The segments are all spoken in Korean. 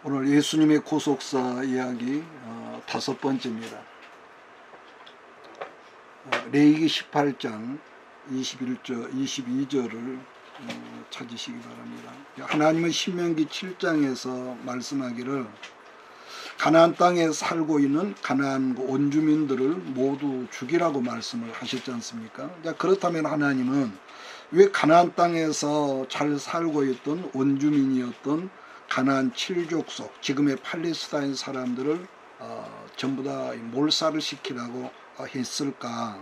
오늘 예수님의 고속사 이야기 다섯 번째입니다. 레위기 18장 22절을 찾으시기 바랍니다. 하나님은 신명기 7장에서 말씀하기를 가나안 땅에 살고 있는 가나안 원주민들을 모두 죽이라고 말씀을 하셨지 않습니까? 그렇다면 하나님은 왜 가나안 땅에서 잘 살고 있던 원주민이었던 가나안 7족속 지금의 팔레스타인 사람들을 전부 다 몰살을 시키라고 했을까?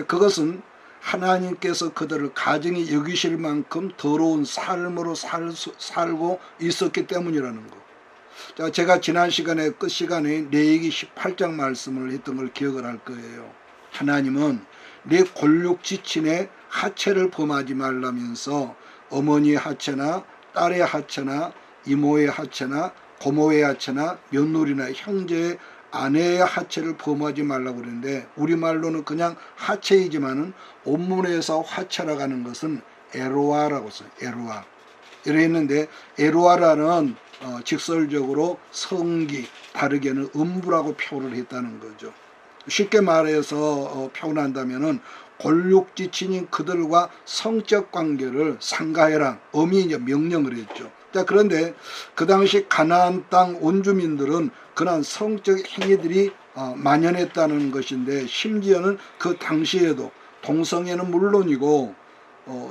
그것은 하나님께서 그들을 가증히 여기실 만큼 더러운 삶으로 살고 있었기 때문이라는 것. 제가 지난 시간에 끝 시간에 레위기 18장 말씀을 했던 걸 기억을 할 거예요. 하나님은 내 골육 지친의 하체를 범하지 말라면서 어머니의 하체나 딸의 하체나 이모의 하체나 고모의 하체나 며느리나 형제의 아내의 하체를 범하지 말라고 그러는데 우리말로는 그냥 하체이지만은 원문에서 하체라고 하는 것은 에로아라고 써요. 에로아. 이래 있는데 에로아라는 직설적으로 성기, 다르게는 음부라고 표현을 했다는 거죠. 쉽게 말해서 표현한다면은 골육지친인 그들과 성적 관계를 상가해라. 엄히 이제 명령을 했죠. 그런데 그 당시 가나안 땅 원주민들은 그러한 성적 행위들이 만연했다는 것인데 심지어는 그 당시에도 동성애는 물론이고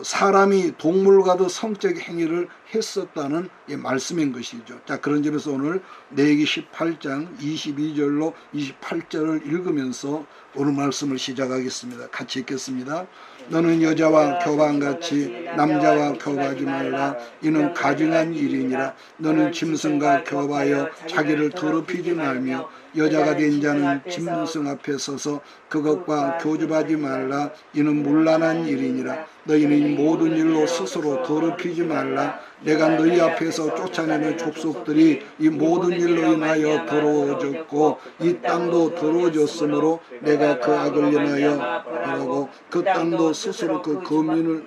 사람이 동물과도 성적 행위를 했었다는 말씀인 것이죠. 그런 점에서 오늘 레위기 18장 22절로 28절을 읽으면서 오늘 말씀을 시작하겠습니다. 같이 읽겠습니다. 너는 여자와 교반같이 남자와 교반하지 말라. 이는 가증한 일이니라. 너는 짐승과 교반하여 자기를 더럽히지 말며 여자가 된 자는 짐승 앞에 서서 그것과 교집하지 말라. 이는 문란한 일이니라. 너희는 모든 일로 스스로 더럽히지 말라. 내가 너희 앞에서 쫓아내는 족속들이 이 모든 일로 인하여 더러워졌고 이 땅도 더러워졌으므로 내가 그 악을 인하여 하라고 그 땅도 스스로 그 거민을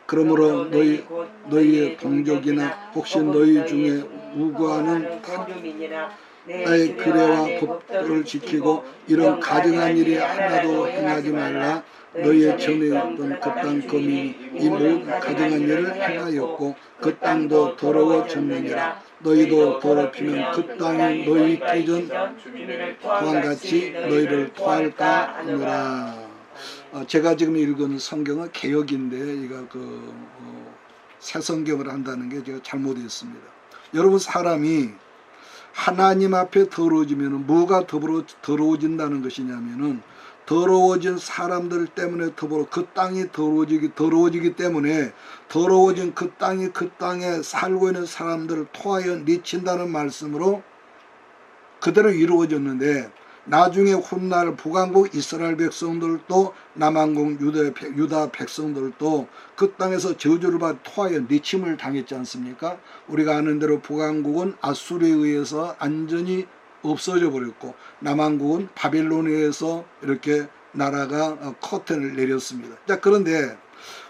그러므로 너희의 동족이나 혹시 너희 중에 우고하는 나의 규례와 법도를 지키고 이런 가증한 일이 하나도 행하지 말라. 너희의 전에 있던 그 땅 거민이 이 모든 가증한 일을 행하였고 그 땅도 더러워졌느니라. 너희도 더럽히면 그 땅이 너희 기존 토함같이 너희를 토할까 하노라. 제가 지금 읽은 성경은 개역인데 이거 새 성경을 한다는 게 제가 잘못했습니다. 여러분 사람이 하나님 앞에 더러워지면 뭐가 더러워진다는 것이냐면은 더러워진 사람들 때문에 그 땅이 더러워지기 때문에 더러워진 그 땅에 살고 있는 사람들을 토하여 미친다는 말씀으로 그대로 이루어졌는데 나중에 훗날 북왕국 이스라엘 백성들도 남왕국 유다 백성들도 그 땅에서 저주를 받아 토하여 미침을 당했지 않습니까? 우리가 아는 대로 북왕국은 아수르에 의해서 완전히 없어져 버렸고 남왕국은 바벨론에 의해서 이렇게 나라가 커튼을 내렸습니다. 그런데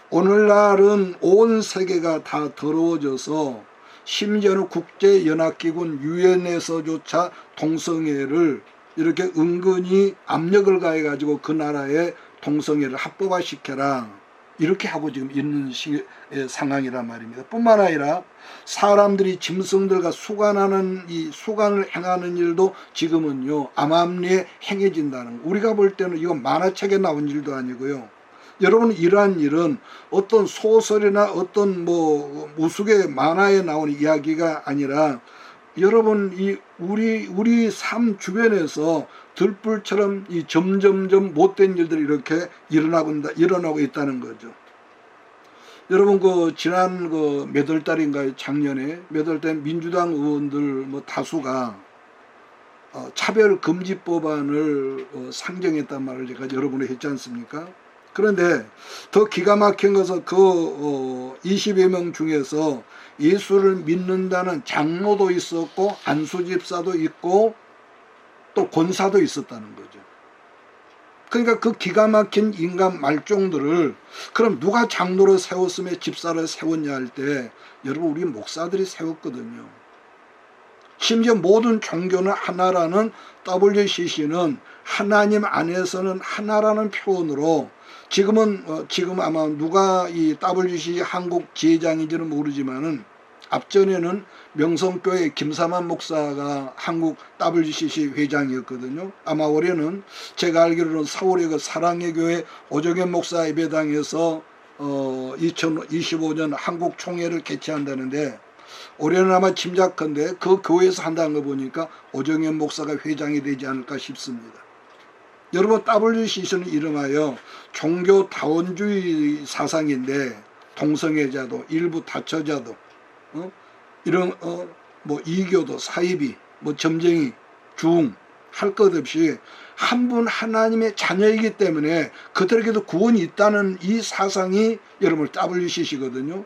오늘날은 온 세계가 다 더러워져서 심지어는 국제연합기구 유엔에서조차 동성애를 이렇게 은근히 압력을 가해가지고 그 나라에 동성애를 합법화시켜라 이렇게 하고 지금 있는 상황이란 말입니다. 뿐만 아니라 사람들이 짐승들과 수간을 행하는 일도 지금은요 암암리에 행해진다는 거. 우리가 볼 때는 이건 만화책에 나온 일도 아니고요. 여러분 이러한 일은 어떤 소설이나 어떤 우스개 만화에 나오는 이야기가 아니라 여러분 우리 삶 주변에서 들불처럼 점점점 못된 일들이 이렇게 일어나고 있다는 거죠. 여러분 지난 몇 월 달인가요? 작년에 몇 월 달 민주당 의원들 다수가 차별금지법안을 상정했단 말을 제가 여러분이 했지 않습니까? 그런데 더 기가 막힌 것은 그 20여 명 중에서 예수를 믿는다는 장로도 있었고 안수집사도 있고 또 권사도 있었다는 거죠. 그러니까 그 기가 막힌 인간 말종들을 그럼 누가 장로로 세웠으며 집사를 세웠냐 할 때 여러분 우리 목사들이 세웠거든요. 심지어 모든 종교는 하나라는 WCC는 하나님 안에서는 하나라는 표현으로 지금 아마 누가 이 WCC 한국 지회장인지는 모르지만은 앞전에는 명성교회 김사만 목사가 한국 WCC 회장이었거든요. 아마 올해는 제가 알기로는 서울의 그 사랑의 교회 오정현 목사 예배당에서 2025년 한국 총회를 개최한다는데 올해는 아마 짐작컨대 그 교회에서 한다는 거 보니까 오정현 목사가 회장이 되지 않을까 싶습니다. 여러분 WCC는 이름하여 종교다원주의 사상인데 동성애자도 일부 다처자도 이런 뭐 이교도 사이비 뭐 점쟁이 중 할 것 없이 한 분 하나님의 자녀이기 때문에 그들에게도 구원이 있다는 이 사상이 여러분 WCC거든요.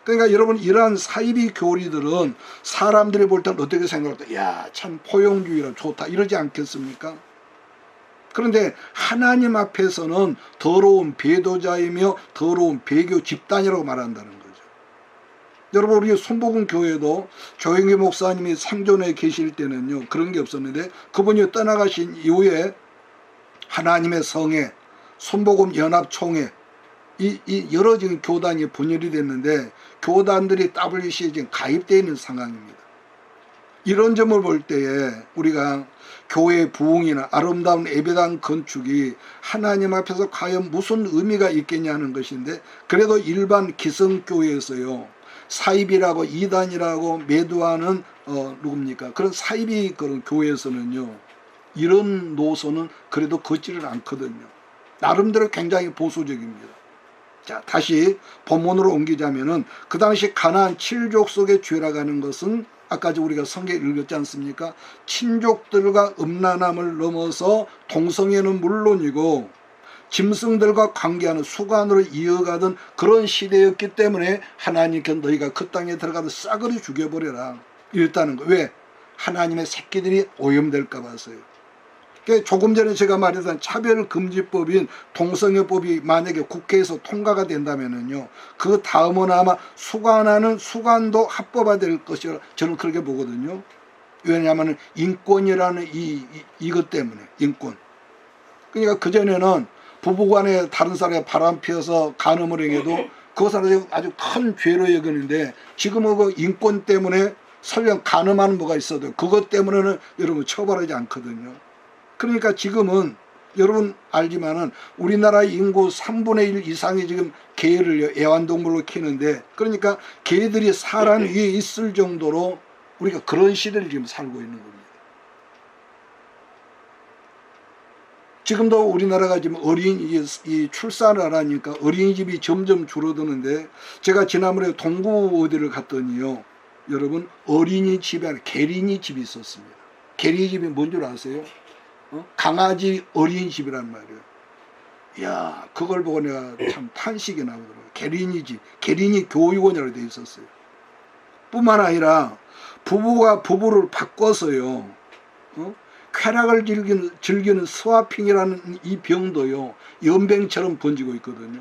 그러니까 여러분 이러한 사이비 교리들은 사람들이 볼 때는 어떻게 생각할 때 야 참 포용주의라 좋다 이러지 않겠습니까? 그런데 하나님 앞에서는 더러운 배도자이며 더러운 배교 집단이라고 말한다는 거죠. 여러분 우리 손복음 교회도 조영기 목사님이 생존해 계실 때는요 그런 게 없었는데 그분이 떠나가신 이후에 하나님의 성회, 손복음 연합총회 이 여러 지금 교단이 분열이 됐는데 교단들이 WCC에 지금 가입되어 있는 상황입니다. 이런 점을 볼 때에 우리가 교회의 부흥이나 아름다운 예배당 건축이 하나님 앞에서 과연 무슨 의미가 있겠냐 하는 것인데 그래도 일반 기성교회에서요 사입이라고 이단이라고 매도하는 누굽니까 그런 사입이 그런 교회에서는요 이런 노선은 그래도 걷지를 않거든요. 나름대로 굉장히 보수적입니다. 자 다시 본문으로 옮기자면은 그 당시 가나안 7족속의 죄라고 하는 것은 아까 우리가 성경 읽었지 않습니까? 친족들과 음란함을 넘어서 동성애는 물론이고 짐승들과 관계하는 수간으로 이어가던 그런 시대였기 때문에 하나님께 너희가 그 땅에 들어가서 싸그리 죽여버려라 이랬다는 거. 왜? 하나님의 새끼들이 오염될까 봐서요. 조금 전에 제가 말했던 차별금지법인 동성애법이 만약에 국회에서 통과가 된다면은요 그 다음은 아마 수간하는 수간도 합법화될 것이라 저는 그렇게 보거든요. 왜냐하면 인권이라는 이것 때문에 인권. 그러니까 그전에는 부부간에 다른 사람이 바람 피워서 간음을 행해도 그것은 아주 큰 죄로 여기는데 지금은 그 인권 때문에 설령 간음하는 뭐가 있어도 그것 때문에는 여러분 처벌하지 않거든요. 그러니까 지금은 여러분 알지만은 우리나라 인구 3분의 1 이상이 지금 개를 애완동물로 키우는데 그러니까 개들이 사람 위에 있을 정도로 우리가 그런 시대를 지금 살고 있는 겁니다. 지금도 우리나라가 지금 이 출산을 하니까 어린이집이 점점 줄어드는데 제가 지난번에 동구 어디를 갔더니요 여러분 어린이집이 아니라 게린이집이 있었습니다. 게린이집이 뭔 줄 아세요? 강아지 어린이집이란 말이에요. 이야 그걸 보고 내가 참 탄식이 나오더라고요. 게린이집, 게린이 교육원이라고 되어 있었어요. 뿐만 아니라 부부가 부부를 바꿔서요 쾌락을 즐기는 스와핑이라는 이 병도요 연병처럼 번지고 있거든요.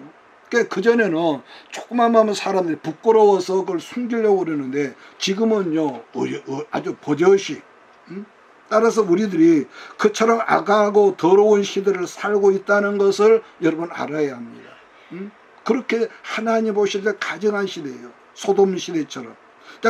그러니까 그전에는 조그만 하면 사람들이 부끄러워서 그걸 숨기려고 그러는데 지금은요 아주 버젓이 따라서 우리들이 그처럼 악하고 더러운 시대를 살고 있다는 것을 여러분 알아야 합니다. 그렇게 하나님 보실 때 가증한 시대예요. 소돔 시대처럼.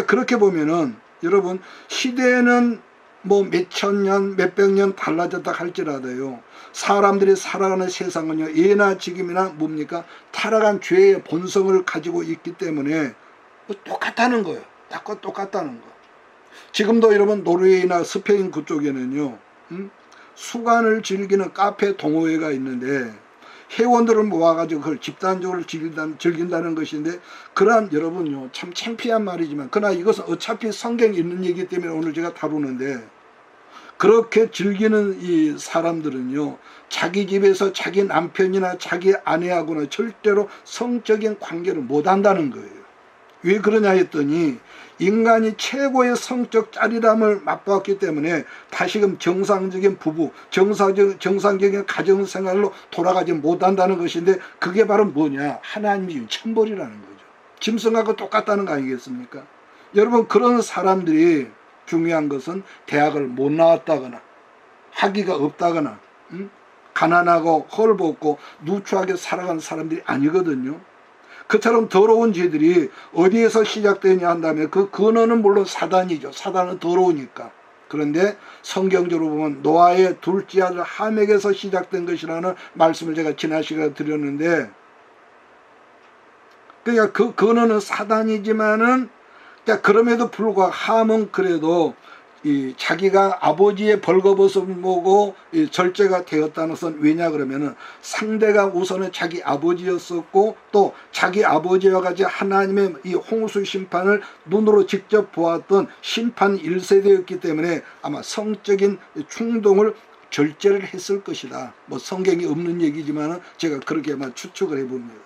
그렇게 보면은 여러분 시대는 뭐 몇천 년, 몇백 년 달라졌다 할지라도요 사람들이 살아가는 세상은요 예나 지금이나 뭡니까 타락한 죄의 본성을 가지고 있기 때문에 똑같다는 거예요. 똑같다는 거. 지금도 여러분 노르웨이나 스페인 그쪽에는요 수간을 즐기는 카페 동호회가 있는데 회원들을 모아가지고 그걸 집단적으로 즐긴다는 것인데 그러한 여러분요 참 창피한 말이지만 그러나 이것은 어차피 성경에 있는 얘기이기 때문에 오늘 제가 다루는데 그렇게 즐기는 이 사람들은요 자기 집에서 자기 남편이나 자기 아내하고는 절대로 성적인 관계를 못한다는 거예요. 왜 그러냐 했더니 인간이 최고의 성적 짜릿함을 맛보았기 때문에 다시금 정상적인 부부, 정상적인 가정생활로 돌아가지 못한다는 것인데, 그게 바로 뭐냐? 하나님이 천벌이라는 거죠. 짐승하고 똑같다는 거 아니겠습니까? 여러분, 그런 사람들이 중요한 것은 대학을 못 나왔다거나 학위가 없다거나 가난하고 헐벗고 누추하게 살아가는 사람들이 아니거든요. 그처럼 더러운 죄들이 어디에서 시작되냐 한다면 그 근원은 물론 사단이죠. 사단은 더러우니까. 그런데 성경적으로 보면 노아의 둘째 아들 함에게서 시작된 것이라는 말씀을 제가 지난 시간에 드렸는데, 그러니까 그 근원은 사단이지만은, 그럼에도 불구하고 함은 그래도 자기가 아버지의 벌거벗음을 보고 절제가 되었다는 것은, 왜냐 그러면은 상대가 우선은 자기 아버지였었고, 또 자기 아버지와 같이 하나님의 이 홍수 심판을 눈으로 직접 보았던 심판 1세대였기 때문에 아마 성적인 충동을 절제를 했을 것이다. 뭐 성경이 없는 얘기지만은 제가 그렇게만 추측을 해봅니다.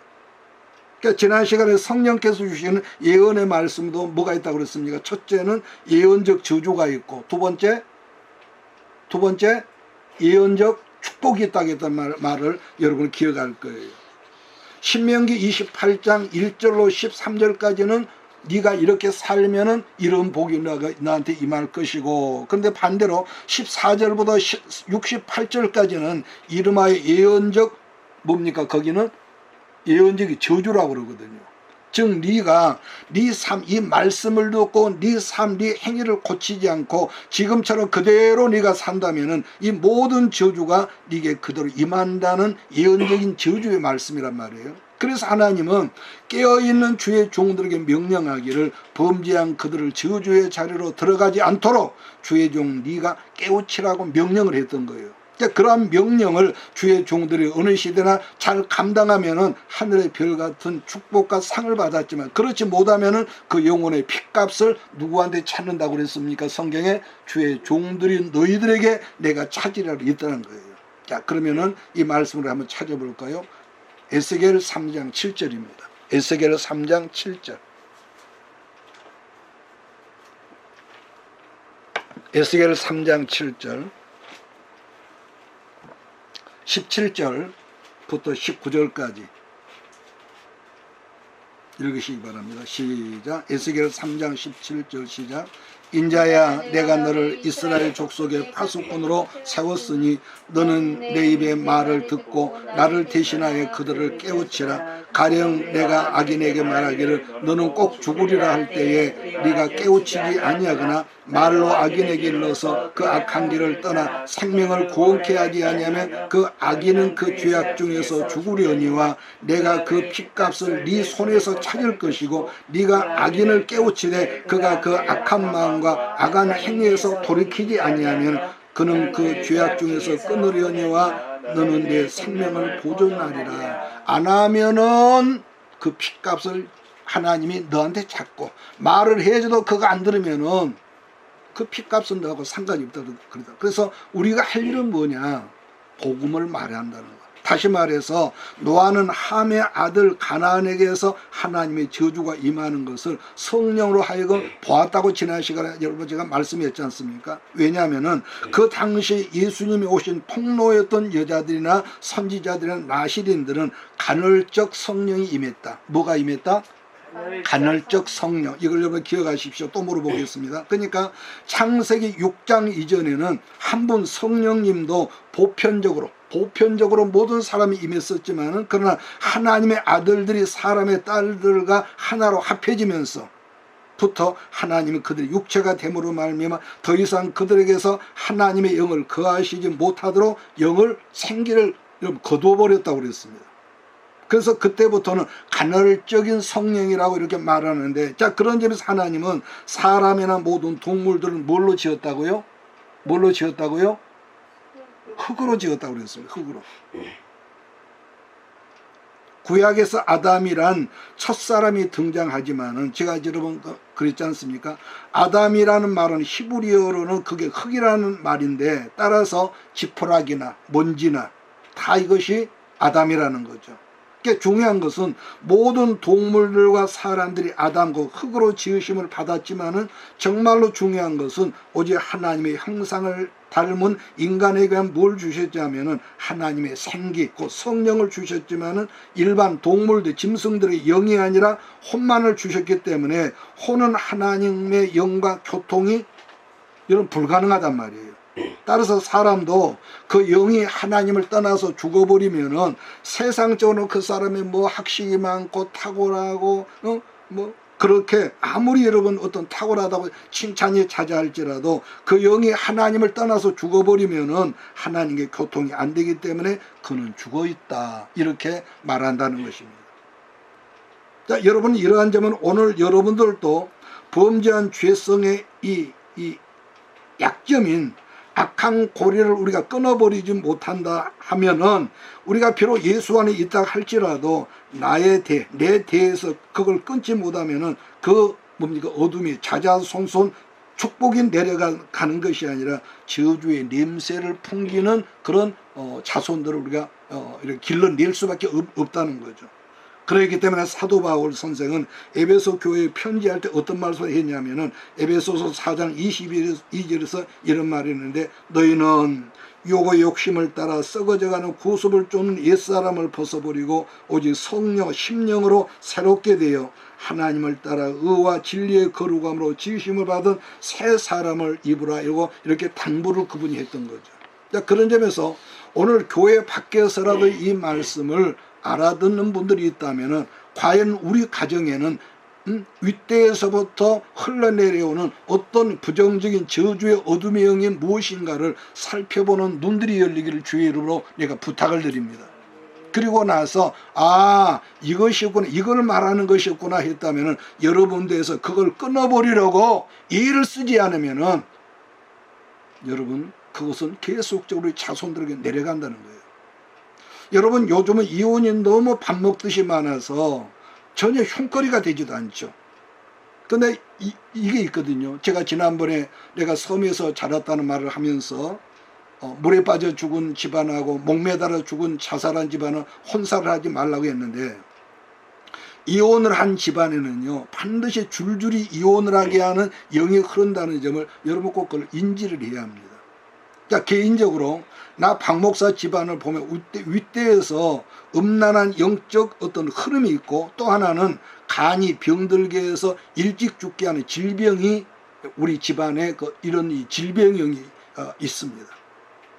그러니까 지난 시간에 성령께서 주시는 예언의 말씀도 뭐가 있다고 그랬습니까? 첫째는 예언적 저주가 있고, 두 번째 예언적 축복이 있다고 했던 말을 여러분 기억할 거예요. 신명기 28장 1절로 13절까지는 네가 이렇게 살면은 이런 복이 나한테 임할 것이고, 근데 반대로 14절부터 68절까지는 이름하여 예언적 뭡니까? 거기는 예언적이 저주라고 그러거든요. 즉 네가 네 삶, 이 말씀을 듣고 네 삶, 네 행위를 고치지 않고 지금처럼 그대로 네가 산다면은 이 모든 저주가 네게 그대로 임한다는 예언적인 저주의 말씀이란 말이에요. 그래서 하나님은 깨어있는 주의 종들에게 명령하기를 범죄한 그들을 저주의 자리로 들어가지 않도록 주의 종 네가 깨우치라고 명령을 했던 거예요. 그러한 명령을 주의 종들이 어느 시대나 잘 감당하면은 하늘의 별 같은 축복과 상을 받았지만, 그렇지 못하면은 그 영혼의 핏값을 누구한테 찾는다고 그랬습니까? 성경에 주의 종들이 너희들에게 내가 찾으리라 있다는 거예요. 자, 그러면은 이 말씀을 한번 찾아볼까요? 에스겔 3장 7절입니다. 에스겔 3장 7절. 에스겔 3장 7절. 17절부터 19절까지 읽으시기 바랍니다. 시작. 에스겔 3장 17절 시작. 인자야, 내가 너를 이스라엘 족속의 파수꾼으로 세웠으니 너는 내 입의 말을 듣고 나를 대신하여 그들을 깨우치라. 가령 내가 악인에게 말하기를 너는 꼭 죽으리라 할 때에 네가 깨우치지 아니하거나 말로 악인에게 일러서 그 악한 길을 떠나 생명을 구원케 하지 아니하면 그 악인은 그 죄악 중에서 죽으려니와 내가 그 핏값을 네 손에서 찾을 것이고, 네가 악인을 깨우치되 그가 그 악한 마음과 악한 행위에서 돌이키지 아니하면 그는 그 죄악 중에서 끊으려니와 너는 내 생명을 보존하리라. 안 하면은 그 핏값을 하나님이 너한테 찾고, 말을 해줘도 그거 안 들으면은 그 핏값은 너하고 상관이 없다 그러다. 그래서 우리가 할 일은 뭐냐? 복음을 말해야 한다는 거야. 다시 말해서 노아는 함의 아들 가나안에게서 하나님의 저주가 임하는 것을 성령으로 하여금 보았다고 지난 시간에 여러분 제가 말씀했지 않습니까? 왜냐하면은 그 당시 예수님이 오신 통로였던 여자들이나 선지자들이나 나시린들은 간헐적 성령이 임했다. 뭐가 임했다? 간헐적 성령. 이걸 여러분 기억하십시오. 또 물어보겠습니다. 그러니까 창세기 6장 이전에는 한 분 성령님도 보편적으로 모든 사람이 임했었지만은, 그러나 하나님의 아들들이 사람의 딸들과 하나로 합해지면서 부터 하나님은 그들의 육체가 됨으로 말미암아 더 이상 그들에게서 하나님의 영을 거하시지 못하도록 영을 생기를 거두어버렸다고 그랬습니다. 그래서 그때부터는 간헐적인 성령이라고 이렇게 말하는데, 자, 그런 점에서 하나님은 사람이나 모든 동물들을 뭘로 지었다고요? 뭘로 지었다고요? 흙으로 지었다고 그랬습니다. 흙으로. 구약에서 아담이란 첫사람이 등장하지만은 제가 여러분 그랬지 않습니까? 아담이라는 말은 히브리어로는 그게 흙이라는 말인데, 따라서 지푸라기나 먼지나 다 이것이 아담이라는 거죠. 그러니까 중요한 것은 모든 동물들과 사람들이 아담과 흙으로 지으심을 받았지만은 정말로 중요한 것은 오직 하나님의 형상을 닮은 인간에게 뭘 주셨냐면은 하나님의 생기, 곧 성령을 주셨지만은 일반 동물들, 짐승들의 영이 아니라 혼만을 주셨기 때문에 혼은 하나님의 영과 교통이 이런 불가능하단 말이에요. 따라서 사람도 그 영이 하나님을 떠나서 죽어버리면은 세상적으로 그 사람이 뭐 학식이 많고 탁월하고 뭐 그렇게 아무리 여러분 어떤 탁월하다고 칭찬이 자자할지라도 그 영이 하나님을 떠나서 죽어버리면은 하나님의 교통이 안 되기 때문에 그는 죽어있다, 이렇게 말한다는 것입니다. 자, 여러분, 이러한 점은 오늘 여러분들도 범죄한 죄성의 이 약점인 악한 고리를 우리가 끊어버리지 못한다 하면은 우리가 비록 예수 안에 있다 할지라도 내 대에서 그걸 끊지 못하면은 그 뭡니까, 어둠이 자자손손 축복이 내려가는 것이 아니라 저주의 냄새를 풍기는 그런 자손들을 우리가 이렇게 길러낼 수밖에 없다는 거죠. 그렇기 때문에 사도 바울 선생은 에베소 교회에 편지할 때 어떤 말씀을 했냐면은 에베소서 4장 22절에서 이런 말이 있는데, 너희는 요거 욕심을 따라 썩어져가는 구습을 쫓는 옛사람을 벗어버리고 오직 성령 심령으로 새롭게 되어 하나님을 따라 의와 진리의 거룩함으로 지으심을 받은 새 사람을 입으라, 이렇게 당부를 그분이 했던 거죠. 자, 그런 점에서 오늘 교회 밖에서라도 이 말씀을 알아듣는 분들이 있다면 과연 우리 가정에는 윗대에서부터 흘러내려오는 어떤 부정적인 저주의 어둠의 영이 무엇인가를 살펴보는 눈들이 열리기를 주의 이름으로 내가 부탁을 드립니다. 그리고 나서 이것이었구나, 이걸 말하는 것이었구나 했다면 여러분들에서 그걸 끊어버리려고 예를 쓰지 않으면 여러분, 그것은 계속적으로 자손들에게 내려간다는 거예요. 여러분, 요즘은 이혼이 너무 밥 먹듯이 많아서 전혀 흉거리가 되지도 않죠. 근데 이게 있거든요. 제가 지난번에 내가 섬에서 자랐다는 말을 하면서 물에 빠져 죽은 집안하고 목매달아 죽은 자살한 집안은 혼사를 하지 말라고 했는데, 이혼을 한 집안에는요 반드시 줄줄이 이혼을 하게 하는 영이 흐른다는 점을 여러분 꼭 그걸 인지를 해야 합니다. 자, 개인적으로 나 박 목사 집안을 보면 윗대에서 음란한 영적 어떤 흐름이 있고, 또 하나는 간이 병들게 해서 일찍 죽게 하는 질병이 우리 집안에 이런 이 질병형이 있습니다.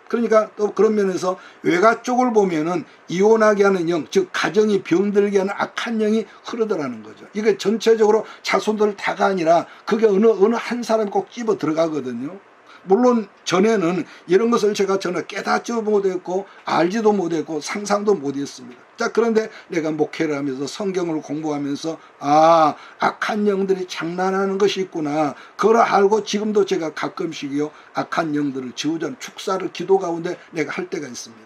그러니까 또 그런 면에서 외가 쪽을 보면은 이혼하게 하는 영, 즉 가정이 병들게 하는 악한 영이 흐르더라는 거죠. 이게 전체적으로 자손들 다가 아니라 그게 어느 한 사람이 꼭 집어 들어가거든요. 물론 전에는 이런 것을 제가 전혀 깨닫지도 못했고 알지도 못했고 상상도 못했습니다. 자, 그런데 내가 목회를 하면서 성경을 공부하면서 악한 영들이 장난하는 것이 있구나, 그걸 알고 지금도 제가 가끔씩요 악한 영들을 지우자는 축사를 기도 가운데 내가 할 때가 있습니다.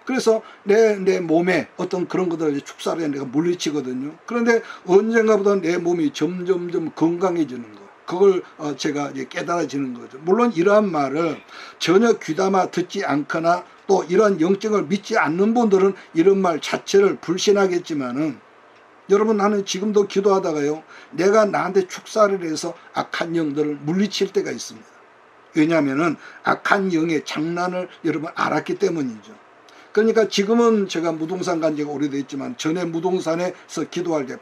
그래서 내 몸에 어떤 그런 것들을 축사를 내가 물리치거든요. 그런데 언젠가보다 내 몸이 점점점 건강해지는 거, 그걸 제가 이제 깨달아지는 거죠. 물론 이러한 말을 전혀 귀담아 듣지 않거나 또 이러한 영적을 믿지 않는 분들은 이런 말 자체를 불신하겠지만은, 여러분, 나는 지금도 기도하다가요 내가 나한테 축사를 해서 악한 영들을 물리칠 때가 있습니다. 왜냐하면은 악한 영의 장난을 여러분 알았기 때문이죠. 그러니까 지금은 제가 무동산 간 지가 오래됐지만 전에 무동산에서 기도할 때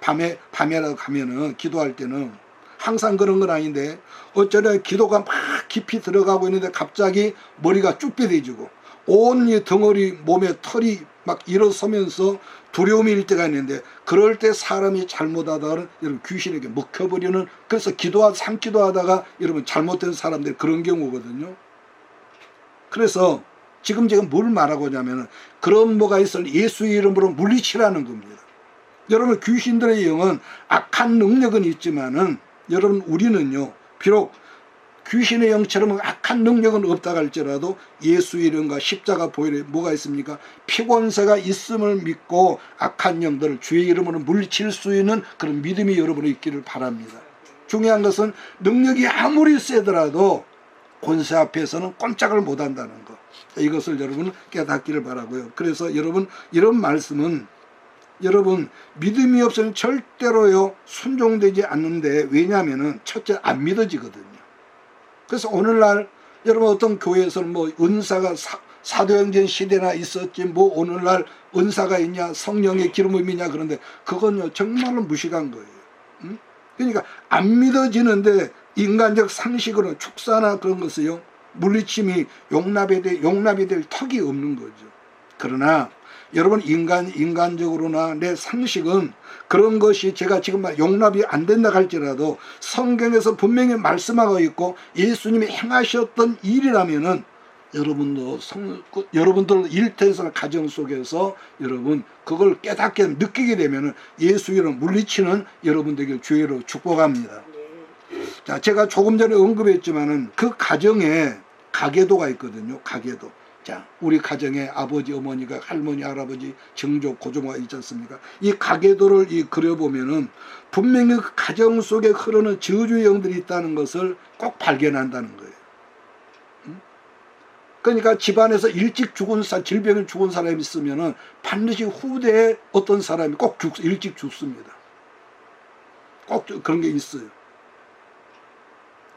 밤에라도 가면은 기도할 때는 항상 그런 건 아닌데 어쩌다 기도가 막 깊이 들어가고 있는데 갑자기 머리가 쭈뼛해지고 온 이 덩어리 몸에 털이 막 일어서면서 두려움이 일 때가 있는데, 그럴 때 사람이 잘못하다가는 여러분 귀신에게 먹혀버리는, 그래서 상기도하다가 여러분 잘못된 사람들 그런 경우거든요. 그래서 지금 제가 뭘 말하고 하냐면 그런 뭐가 있을 예수의 이름으로 물리치라는 겁니다. 여러분, 귀신들의 영은 악한 능력은 있지만은 여러분, 우리는요 비록 귀신의 영처럼 악한 능력은 없다고 할지라도 예수의 이름과 십자가 보혈에 뭐가 있습니까? 피권세가 있음을 믿고 악한 영들을 주의 이름으로 물리칠 수 있는 그런 믿음이 여러분에 있기를 바랍니다. 중요한 것은 능력이 아무리 세더라도 권세 앞에서는 꼼짝을 못한다는 것, 이것을 여러분 깨닫기를 바라고요. 그래서 여러분, 이런 말씀은 여러분 믿음이 없으면 절대로요 순종되지 않는데, 왜냐하면은 첫째 안 믿어지거든요. 그래서 오늘날 여러분 어떤 교회에서는 뭐 은사가 사도행전 시대나 있었지 뭐 오늘날 은사가 있냐 성령의 기름이 있냐, 그런데 그건요 정말로 무식한 거예요. 그러니까 안 믿어지는데 인간적 상식으로 축사나 그런 것을요 물리침이 용납이 될 턱이 없는 거죠. 그러나 여러분 인간적으로나 내 상식은 그런 것이 제가 지금 용납이 안 된다 할지라도 성경에서 분명히 말씀하고 있고 예수님이 행하셨던 일이라면은 여러분들 일터에서나 가정 속에서 여러분 그걸 깨닫게 느끼게 되면은 예수님을 물리치는 여러분 되길 주의로 축복합니다. 자, 제가 조금 전에 언급했지만은 그 가정에 가계도가 있거든요. 가계도. 자, 우리 가정에 아버지, 어머니가 할머니, 할아버지, 정조, 고조모가 있지 않습니까? 이 가계도를 그려보면은 분명히 그 가정 속에 흐르는 저주의 영들이 있다는 것을 꼭 발견한다는 거예요. 그러니까 집안에서 일찍 죽은 질병에 죽은 사람이 있으면은 반드시 후대에 어떤 사람이 꼭 일찍 죽습니다. 꼭 그런 게 있어요.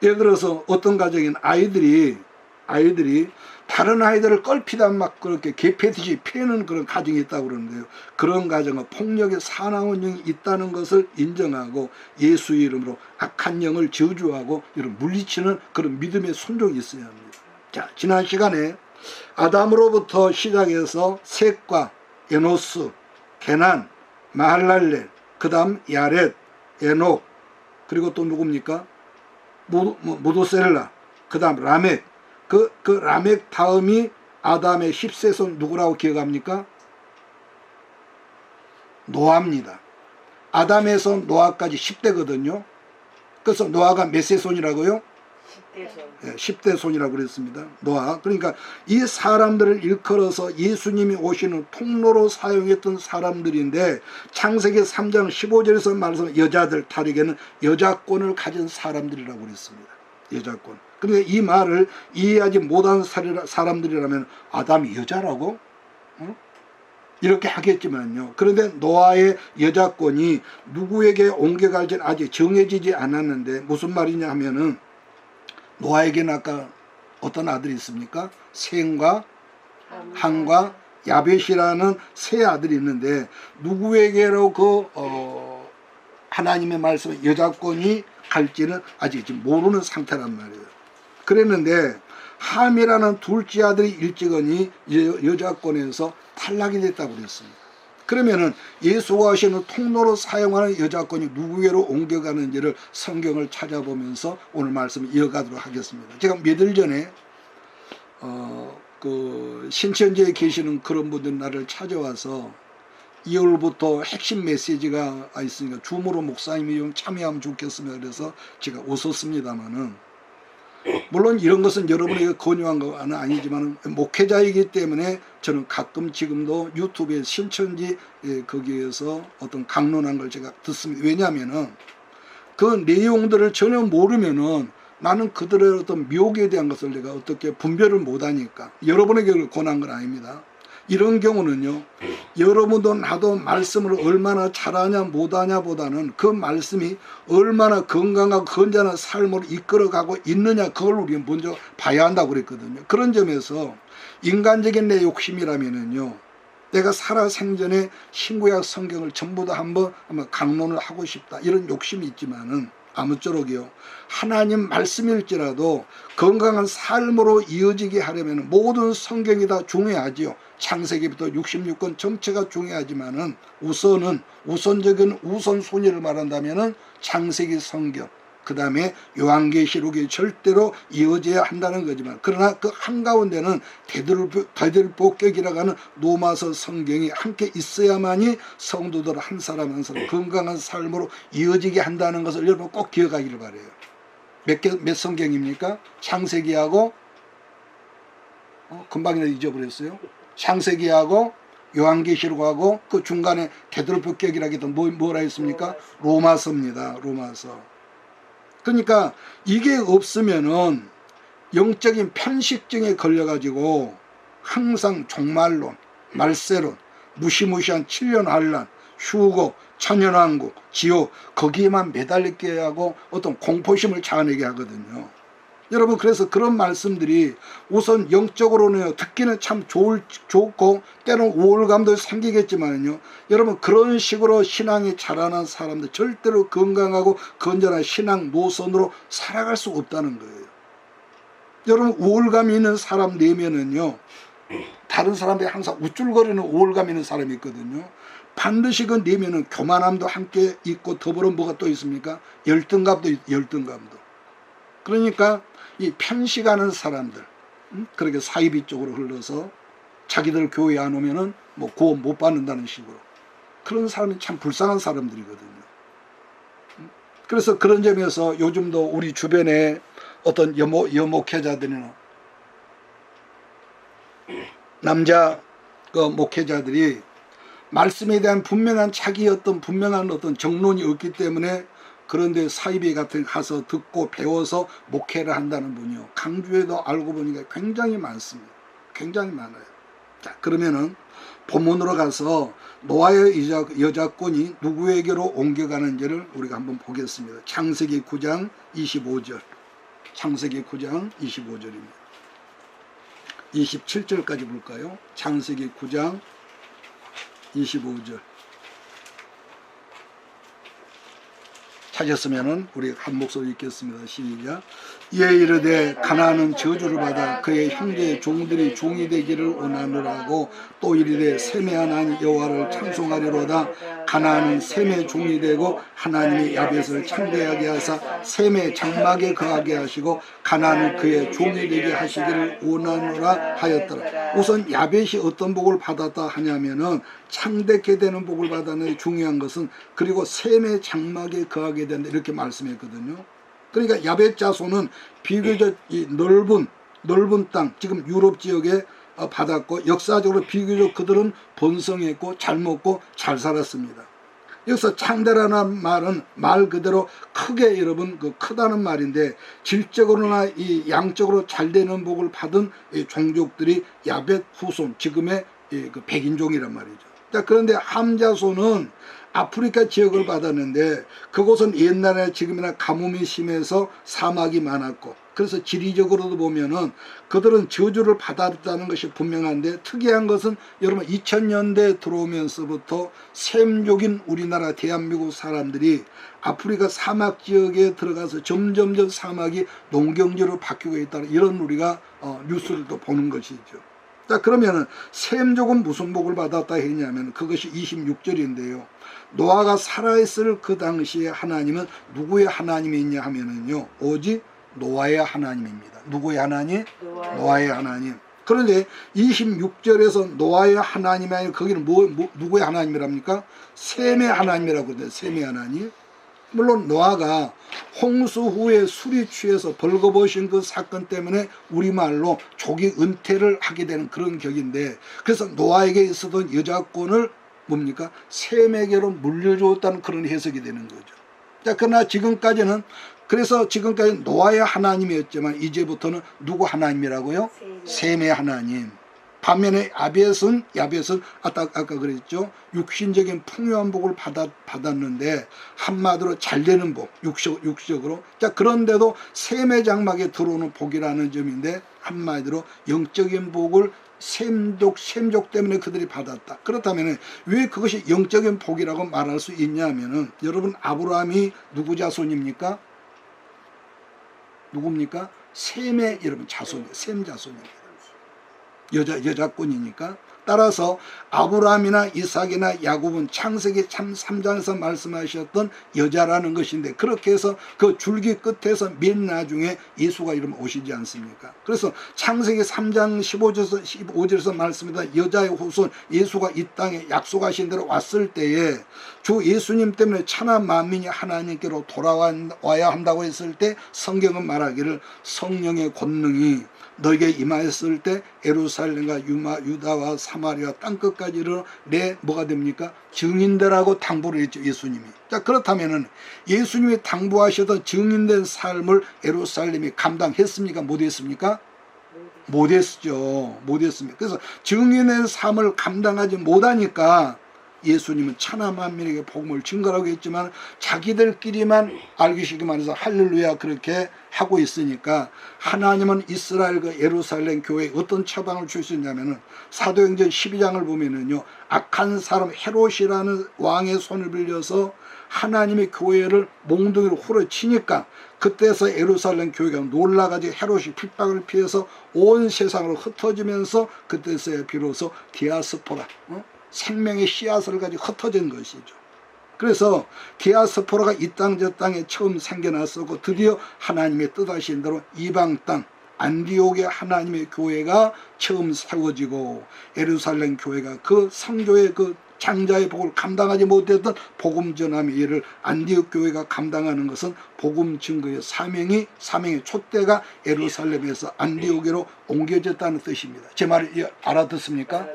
예를 들어서 어떤 가정에는 아이들이 다른 아이들을 껄피다 막 그렇게 개패듯이 패는 그런 가정이 있다고 그러는데요. 그런 가정은 폭력의 사나운 영이 있다는 것을 인정하고 예수의 이름으로 악한 영을 저주하고 이런 물리치는 그런 믿음의 순종이 있어야 합니다. 자, 지난 시간에 아담으로부터 시작해서 셋과 에노스, 게난, 마할랄렐, 그 다음 야렛, 에녹, 그리고 또 누굽니까? 모도셀라, 그 다음 라멕. 그 라멕 다음이 아담의 10세손 누구라고 기억합니까? 노아입니다. 아담에서 노아까지 10대거든요. 그래서 노아가 몇 세손이라고요? 10대손. 10대손이라고 그랬습니다. 노아. 그러니까 이 사람들을 일컬어서 예수님이 오시는 통로로 사용했던 사람들인데, 창세기 3장 15절에서 말씀하는 여자들 다르게는 여자권을 가진 사람들이라고 그랬습니다. 여자권. 그런데 이 말을 이해하지 못한 사람들이라면 아담이 여자라고? 이렇게 하겠지만요. 그런데 노아의 여자권이 누구에게 옮겨갈지는 아직 정해지지 않았는데, 무슨 말이냐 하면은 노아에게는 아까 어떤 아들이 있습니까? 셈과 함과 야벳이라는 세 아들이 있는데, 누구에게로 하나님의 말씀 여자권이 갈지는 아직 지금 모르는 상태란 말이에요. 그랬는데 함이라는 둘째 아들이 일찍이 여자권에서 탈락이 됐다고 그랬습니다. 그러면은 예수가 하시는 통로로 사용하는 여자권이 누구에게로 옮겨가는지를 성경을 찾아보면서 오늘 말씀을 이어가도록 하겠습니다. 제가 며칠 전에 신천지에 계시는 그런 분들 나를 찾아와서 2월부터 핵심 메시지가 있으니까 주무로 목사님이 좀 참여하면 좋겠습니다. 그래서 제가 웃었습니다만은, 물론 이런 것은 여러분에게 권유한 건 아니지만 목회자이기 때문에 저는 가끔 지금도 유튜브에 신천지 거기에서 어떤 강론한 걸 제가 듣습니다. 왜냐하면은 그 내용들을 전혀 모르면은 나는 그들의 어떤 묘기에 대한 것을 내가 어떻게 분별을 못하니까, 여러분에게 권한 건 아닙니다. 이런 경우는요, 여러분도 나도 말씀을 얼마나 잘하냐 못하냐 보다는 그 말씀이 얼마나 건강하고 건전한 삶으로 이끌어가고 있느냐, 그걸 우리가 먼저 봐야 한다고 그랬거든요. 그런 점에서 인간적인 내 욕심이라면은요, 내가 살아생전에 신구약 성경을 전부 다 한번 강론을 하고 싶다, 이런 욕심이 있지만은 아무쪼록이요, 하나님 말씀일지라도 건강한 삶으로 이어지게 하려면 모든 성경이 다 중요하지요. 창세기부터 66권 전체가 중요하지만은 우선적인 우선순위를 말한다면은 창세기 성경, 그 다음에 요한계시록이 절대로 이어져야 한다는 거지만, 그러나 그 한가운데는 대들보격이라고 하는 로마서 성경이 함께 있어야만이 성도들 한 사람 한 사람 건강한 삶으로 이어지게 한다는 것을 여러분 꼭 기억하기를 바라요. 몇 성경입니까? 창세기하고 금방이나 잊어버렸어요. 창세기하고 요한계시록하고 그 중간에 대들보격이라고 했던 뭐라 했습니까? 로마서입니다. 로마서. 그러니까 이게 없으면은 영적인 편식증에 걸려가지고 항상 종말론, 말세론, 무시무시한 7년 환란, 휴고, 천연왕국, 지옥 거기에만 매달리게 하고 어떤 공포심을 자아내게 하거든요. 여러분, 그래서 그런 말씀들이 우선 영적으로는 듣기는 참 좋고 때로는 우월감도 생기겠지만요, 여러분 그런 식으로 신앙이 자라난 사람들 절대로 건강하고 건전한 신앙 노선으로 살아갈 수 없다는 거예요. 여러분, 우월감이 있는 사람 내면은요, 다른 사람들이 항상 우쭐거리는 우월감 있는 사람이 있거든요. 반드시 그 내면은 교만함도 함께 있고 더불어 뭐가 또 있습니까? 열등감도. 그러니까 이 편식하는 사람들, 그렇게 사이비 쪽으로 흘러서 자기들 교회 안 오면은 뭐 구원 못 받는다는 식으로, 그런 사람이 참 불쌍한 사람들이거든요. 그래서 그런 점에서 요즘도 우리 주변에 어떤 여목회자들이나 남자 그 목회자들이 말씀에 대한 분명한 어떤 정론이 없기 때문에 그런데 사이비 같은 가서 듣고 배워서 목회를 한다는 분이요, 강주에도 알고 보니까 굉장히 많습니다. 굉장히 많아요. 자, 그러면은 본문으로 가서 노아의 여자권이 누구에게로 옮겨가는지를 우리가 한번 보겠습니다. 창세기 9장 25절. 창세기 9장 25절입니다. 27절까지 볼까요? 창세기 9장 25절. 찾았으면은 우리 한 목소리 읽겠습니다. 시작. 이에 이르되 가나안은 저주를 받아 그의 형제의 종들이 종이 되기를 원하느라고, 또 이르되 셈의 하나님 여호와를 찬송하리로다. 가나안은 셈의 종이 되고 하나님이 야벳을 창대하게 하사 셈의 장막에 거하게 하시고 가나안은 그의 종이 되게 하시기를 원하노라 하였더라. 우선 야벳이 어떤 복을 받았다 하냐면은 창대케 되는 복을 받았는데, 중요한 것은 그리고 셈의 장막에 거하게 된다 이렇게 말씀했거든요. 그러니까 야벳 자손은 비교적 이 넓은 땅, 지금 유럽 지역에 받았고, 역사적으로 비교적 그들은 번성했고 잘 먹고 잘 살았습니다. 여기서 창대라는 말은 말 그대로 크게, 여러분 그 크다는 말인데, 질적으로나 이 양적으로 잘 되는 복을 받은 이 종족들이 야벳 후손, 지금의 그 백인종이란 말이죠. 자, 그런데 함 자손은 아프리카 지역을 받았는데, 그곳은 옛날에 지금이나 가뭄이 심해서 사막이 많았고, 그래서 지리적으로도 보면은 그들은 저주를 받았다는 것이 분명한데, 특이한 것은 여러분 2000년대 들어오면서부터 셈족인 우리나라 대한민국 사람들이 아프리카 사막 지역에 들어가서 점점점 사막이 농경지로 바뀌고 있다는 이런 우리가 뉴스를 또 보는 것이죠. 자, 그러면은 셈족은 무슨 복을 받았다 했냐면 그것이 26절인데요. 노아가 살아있을 그 당시에 하나님은 누구의 하나님이 있냐 하면은요, 오직 노아의 하나님입니다. 누구의 하나님? 노아의 하나님. 그런데 26절에서 노아의 하나님이 아니라 거기는 누구의 하나님이랍니까? 셈의 하나님이라고 그러는데, 셈의 하나님. 물론 노아가 홍수 후에 술이 취해서 벌거벗은 그 사건 때문에 우리말로 조기 은퇴를 하게 되는 그런 격인데, 그래서 노아에게 있었던 여자권을 뭡니까? 셈에게로 물려주었다는 그런 해석이 되는 거죠. 자, 그러나 지금까지는, 그래서 지금까지 노아의 하나님이었지만 이제부터는 누구 하나님이라고요? 셈의 하나님. 반면에 야벳은 아까 그랬죠. 육신적인 풍요한 복을 받았는데 한마디로 잘 되는 복, 육적으로. 자, 그런데도 셈의 장막에 들어오는 복이라는 점인데, 한마디로 영적인 복을 셈족 때문에 그들이 받았다. 그렇다면 왜 그것이 영적인 복이라고 말할 수 있냐면은, 여러분 아브라함이 누구 자손입니까? 누굽니까? 셈의 여러분 자손이에요. 셈 자손입니다. 여자권이니까. 따라서 아브라함이나 이삭이나 야곱은 창세기 3장에서 말씀하셨던 여자라는 것인데, 그렇게 해서 그 줄기 끝에서 맨 나중에 예수가 이름 오시지 않습니까? 그래서 창세기 3장 15절에서 말씀하신 여자의 후손 예수가 이 땅에 약속하신 대로 왔을 때에 주 예수님 때문에 천하 만민이 하나님께로 돌아와야 한다고 했을 때, 성경은 말하기를 성령의 권능이 너에게 임하였을 때 예루살렘과 유다와 사마리아 땅끝까지를 내 뭐가 됩니까? 증인되라고 당부를 했죠, 예수님이. 자, 그렇다면은 예수님이 당부하셨던 증인된 삶을 예루살렘이 감당했습니까? 못했습니까? 못했죠. 못했습니다. 그래서 증인의 삶을 감당하지 못하니까 예수님은 천하 만민에게 복음을 증거하고 했지만 자기들끼리만 알기 쉽게 말해서 할렐루야 그렇게 하고 있으니까 하나님은 이스라엘 그 예루살렘 교회에 어떤 처방을 줄 수 있냐면은 사도행전 12장을 보면은요, 악한 사람 헤롯이라는 왕의 손을 빌려서 하나님의 교회를 몽둥이로 후려치니까 그때서 예루살렘 교회가 놀라가지고 헤롯이 핍박을 피해서 온 세상으로 흩어지면서 그때서야 비로소 디아스포라, 생명의 씨앗을 가지고 흩어진 것이죠. 그래서 디아스포라가 이 땅 저 땅에 처음 생겨났었고 드디어 하나님의 뜻하신 대로 이방 땅 안디옥의 하나님의 교회가 처음 세워지고 예루살렘 교회가 그 성교의 그 장자의 복을 감당하지 못했던 복음 전함의 일을 안디옥 교회가 감당하는 것은 복음 증거의 사명의 촛대가 예루살렘에서 안디옥으로 옮겨졌다는 뜻입니다. 제 말 알아듣습니까?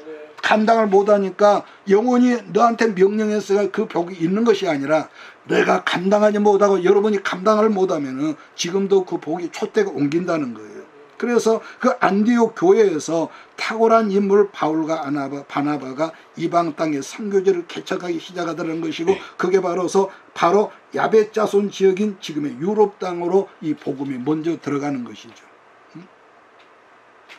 감당을 못하니까 영원히 너한테 명령했으니까 그 복이 있는 것이 아니라 내가 감당하지 못하고 여러분이 감당을 못하면 지금도 그 복이 촛대가 옮긴다는 거예요. 그래서 그 안디옥 교회에서 탁월한 인물 바울과 바나바가 이방 땅의 선교제를 개척하기 시작하더라는 것이고 그게 바로 야벳 자손 지역인 지금의 유럽 땅으로 이 복음이 먼저 들어가는 것이죠.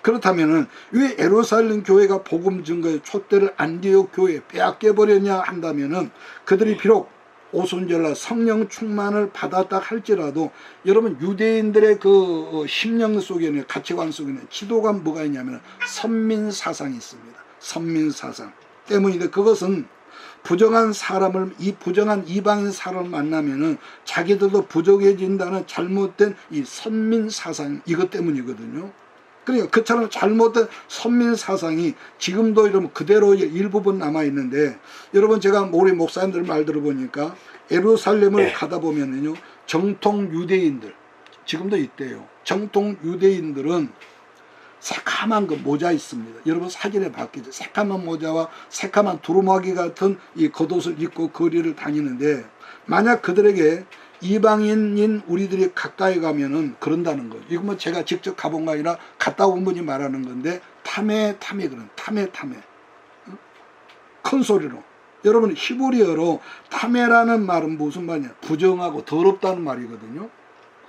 그렇다면은 왜 예루살렘 교회가 복음 증거의 촛대를 안디옥 교회에 빼앗겨 버렸냐 한다면은 그들이 비록 오순절날 성령 충만을 받았다 할지라도 여러분 유대인들의 그 심령 속에는 가치관 속에는 지도가 뭐가 있냐면 선민 사상이 있습니다. 선민 사상 때문인데 그것은 부정한 사람을 이 부정한 이방인 사람을 만나면은 자기들도 부정해진다는 잘못된 이 선민 사상 이것 때문이거든요. 그러니까 그처럼 잘못된 선민 사상이 지금도 여러분 그대로 일부분 남아있는데 여러분 제가 우리 목사님들 말 들어보니까 예루살렘을 가다 보면은요 정통 유대인들 지금도 있대요. 정통 유대인들은 새카만 그 모자 있습니다. 여러분 사진에 봤겠죠. 새카만 모자와 새카만 두루마기 같은 이 겉옷을 입고 거리를 다니는데 만약 그들에게 이방인인 우리들이 가까이 가면은 그런다는 거예요. 이거 뭐 제가 직접 가본 거 아니라 갔다 온 분이 말하는 건데 타메 그런 타메 큰 소리로 여러분 히브리어로 타메라는 말은 무슨 말이냐 부정하고 더럽다는 말이거든요.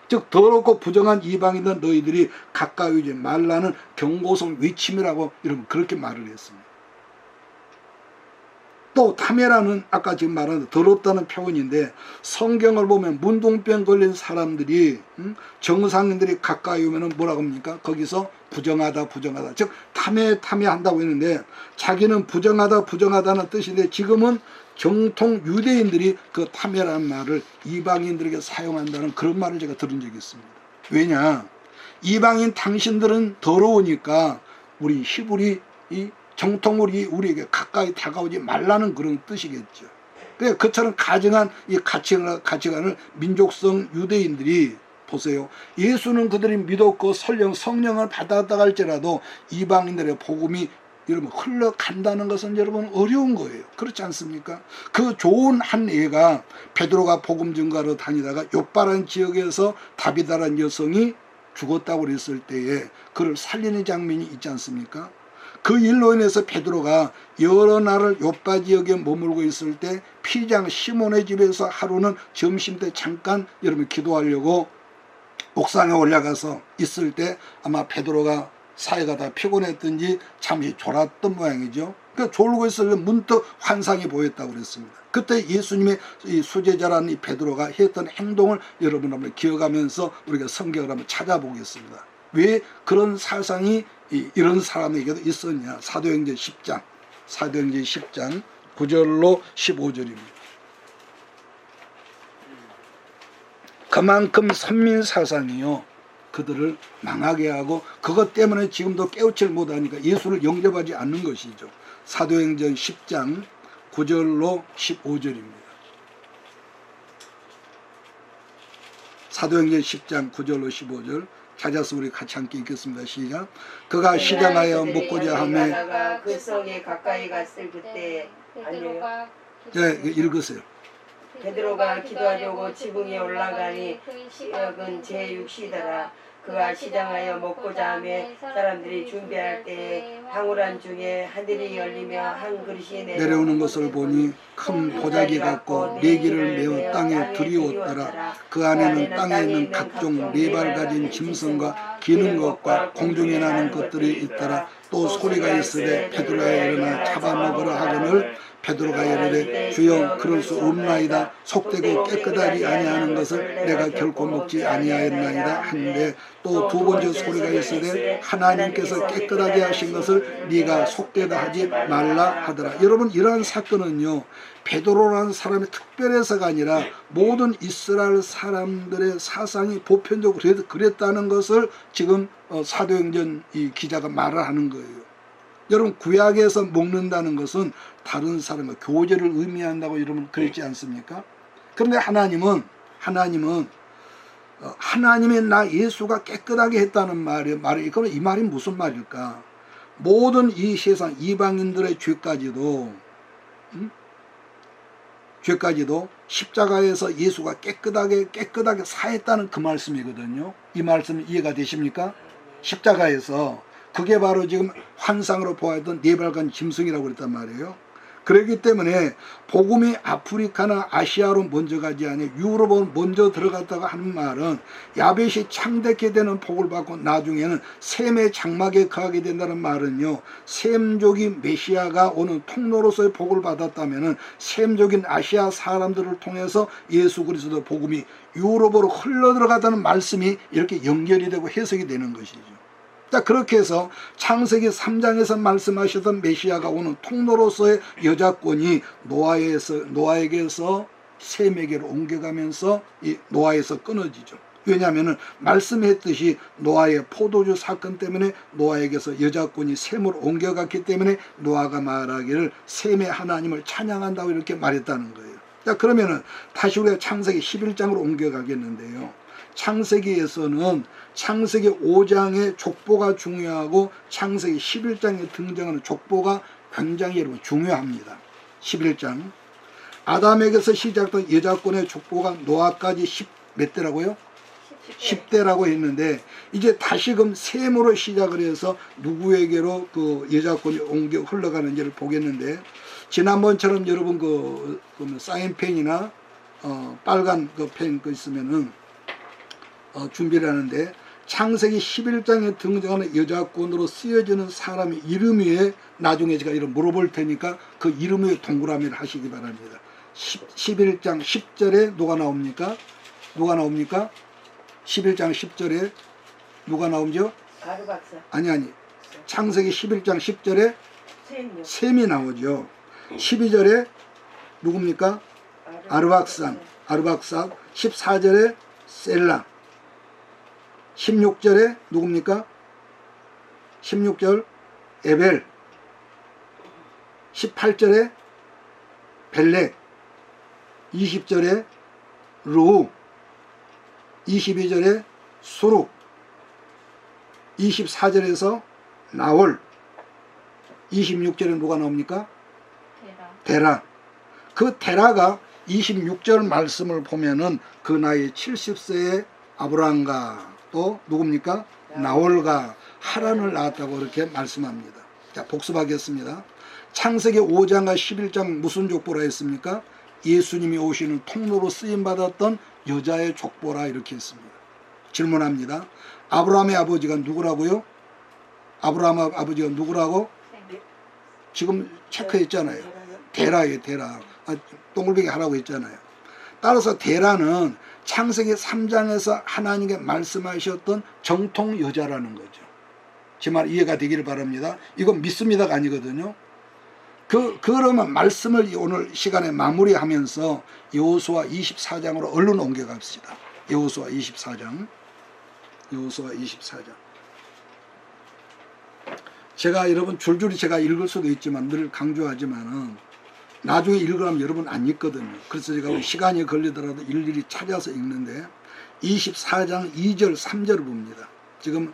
즉 더럽고 부정한 이방인들 너희들이 가까이 오지 말라는 경고성 외침이라고 여러분 그렇게 말을 했습니다. 또 타메라는 아까 지금 말한 더럽다는 표현인데 성경을 보면 문둥병 걸린 사람들이 정상인들이 가까이 오면 뭐라고 합니까? 거기서 부정하다 즉 타메 한다고 했는데 자기는 부정하다는 뜻인데 지금은 정통 유대인들이 그 타메라는 말을 이방인들에게 사용한다는 그런 말을 제가 들은 적이 있습니다. 왜냐 이방인 당신들은 더러우니까 우리 히브리 이 정통으로 우리에게 가까이 다가오지 말라는 그런 뜻이겠죠. 그러니까 그처럼 가증한 이 가치관을 민족성 유대인들이 보세요. 예수는 그들이 믿었고 성령을 받았다 할지라도 이방인들의 복음이 여러분 흘러간다는 것은 여러분 어려운 거예요. 그렇지 않습니까? 그 좋은 한 예가 베드로가 복음 증거하러 다니다가 욥바라는 지역에서 다비다라는 여성이 죽었다고 그랬을 때에 그를 살리는 장면이 있지 않습니까? 그 일로 인해서 베드로가 여러 날을 욥바 지역에 머물고 있을 때 피장 시몬의 집에서 하루는 점심때 잠깐 여러분 기도하려고 옥상에 올라가서 있을 때 아마 베드로가 사이가 다 피곤했든지 잠시 졸았던 모양이죠. 그러니까 졸고 있을 때 문득 환상이 보였다고 그랬습니다. 그때 예수님의 이 수제자라는 이 베드로가 했던 행동을 여러분 한번 기억하면서 우리가 성경을 한번 찾아보겠습니다. 왜 그런 사상이 이런 사람에게도 있었냐. 사도행전 10장 9절로 15절입니다. 그만큼 선민사상이요 그들을 망하게 하고 그것 때문에 지금도 깨우치를 못하니까 예수를 영접하지 않는 것이죠. 사도행전 10장 9절로 15절입니다. 사도행전 10장 9절로 15절 찾아서 우리 같이 함께 읽겠습니다. 시작. 그가 시장하여 묻고자 하매 그 성에 가까이 갔을 그때 네, 읽으세요. 베드로가 기도하려고 지붕에 올라가니 시역은 제6시더라. 그가 시장하여 먹고자 하며 사람들이 준비할 때에 황홀한 중에 하늘이 열리며 한 그릇이 내려오는 것을 보니 큰 보자기 같고 내기를 메어 땅에 들이웠더라. 그 안에는 땅에 있는 각종 네 발 가진 짐승과 기는 것과 공중에 나는 것들이 있더라. 또 소리가 있으되 베드로가 일어나 잡아먹으라 하거늘 베드로가 이르되 주여 그럴 수 없나이다. 속되고 깨끗하지 아니하는 것을 내가 결코 먹지 아니하였나이다 한데 또 두 번째 소리가 있으되 하나님께서 깨끗하게 하신 것을 네가 속되다 하지 말라 하더라. 여러분 이러한 사건은요 베드로라는 사람이 특별해서가 아니라 모든 이스라엘 사람들의 사상이 보편적으로 그랬다는 것을 지금 사도행전 이 기자가 말을 하는 거예요. 여러분 구약에서 먹는다는 것은 다른 사람과 교제를 의미한다고 여러분 그랬지 않습니까? 그런데 하나님은 하나님의 나 예수가 깨끗하게 했다는 말이 그럼 이 말이 무슨 말일까? 모든 이 세상 이방인들의 죄까지도 십자가에서 예수가 깨끗하게 사했다는 그 말씀이거든요. 이 말씀 이해가 되십니까? 십자가에서 그게 바로 지금 환상으로 보았던 네발간 짐승이라고 그랬단 말이에요. 그렇기 때문에 복음이 아프리카나 아시아로 먼저 가지 아니 유럽으로 먼저 들어갔다가 하는 말은 야벳이 창대케 되는 복을 받고 나중에는 셈의 장막에 거하게 된다는 말은요. 셈족이 메시아가 오는 통로로서의 복을 받았다면은 셈족인 아시아 사람들을 통해서 예수 그리스도 복음이 유럽으로 흘러 들어갔다는 말씀이 이렇게 연결이 되고 해석이 되는 것이죠. 자, 그렇게 해서 창세기 3장에서 말씀하셨던 메시아가 오는 통로로서의 여자권이 노아에게서 셈에게로 옮겨가면서 이 노아에서 끊어지죠. 왜냐하면 말씀했듯이 노아의 포도주 사건 때문에 노아에게서 여자권이 셈으로 옮겨갔기 때문에 노아가 말하기를 셈의 하나님을 찬양한다고 이렇게 말했다는 거예요. 자, 그러면은 다시 우리가 창세기 11장으로 옮겨가겠는데요. 창세기에서는 창세기 5장의 족보가 중요하고 창세기 11장에 등장하는 족보가 굉장히 여러분 중요합니다. 11장 아담에게서 시작된 여자권의 족보가 노아까지 몇 대라고요? 10대라고 했는데 이제 다시금 셈으로 시작을 해서 누구에게로 그 여자권이 옮겨 흘러가는지를 보겠는데 지난번처럼 여러분 그 사인펜이나 빨간 그 펜 그 있으면은 준비를 하는데 창세기 11장에 등장하는 여자권으로 쓰여지는 사람의 이름 위에 나중에 제가 이런 물어볼 테니까 그 이름 위에 동그라미를 하시기 바랍니다. 11장 10절에 누가 나옵니까? 11장 10절에 누가 나오죠? 아르박사. 아니 창세기 11장 10절에 셈이요. 셈이 나오죠. 12절에 누굽니까? 아르박산 14절에 셀라 16절에 누굽니까? 16절 에벨 18절에 벨렉 20절에 루 22절에 수룩 24절에서 나월 26절에 누가 나옵니까? 데라. 그 데라가 26절 말씀을 보면은 그 나이 70세의 아브라함과 또 누굽니까? 나홀과 하란을 낳았다고 그렇게 말씀합니다. 자, 복습하겠습니다. 창세기 5장과 11장 무슨 족보라 했습니까? 예수님이 오시는 통로로 쓰임받았던 여자의 족보라 이렇게 했습니다. 질문합니다. 아브라함의 아버지가 누구라고요? 아브라함의 아버지가 누구라고? 지금 체크했잖아요. 데라예요, 데라. 동글뱅이 하라고 했잖아요. 따라서 데라는 창세기 3장에서 하나님께 말씀하셨던 정통 여자라는 거죠. 제 말 이해가 되기를 바랍니다. 이건 믿습니다가 아니거든요. 그러면 말씀을 오늘 시간에 마무리하면서 여호수아 24장으로 얼른 옮겨갑시다. 여호수아 24장. 제가 여러분 줄줄이 제가 읽을 수도 있지만 늘 강조하지만은 나중에 읽으면 여러분 안 읽거든요. 그래서 제가 시간이 걸리더라도 일일이 찾아서 읽는데 24장 2절 3절을 봅니다. 지금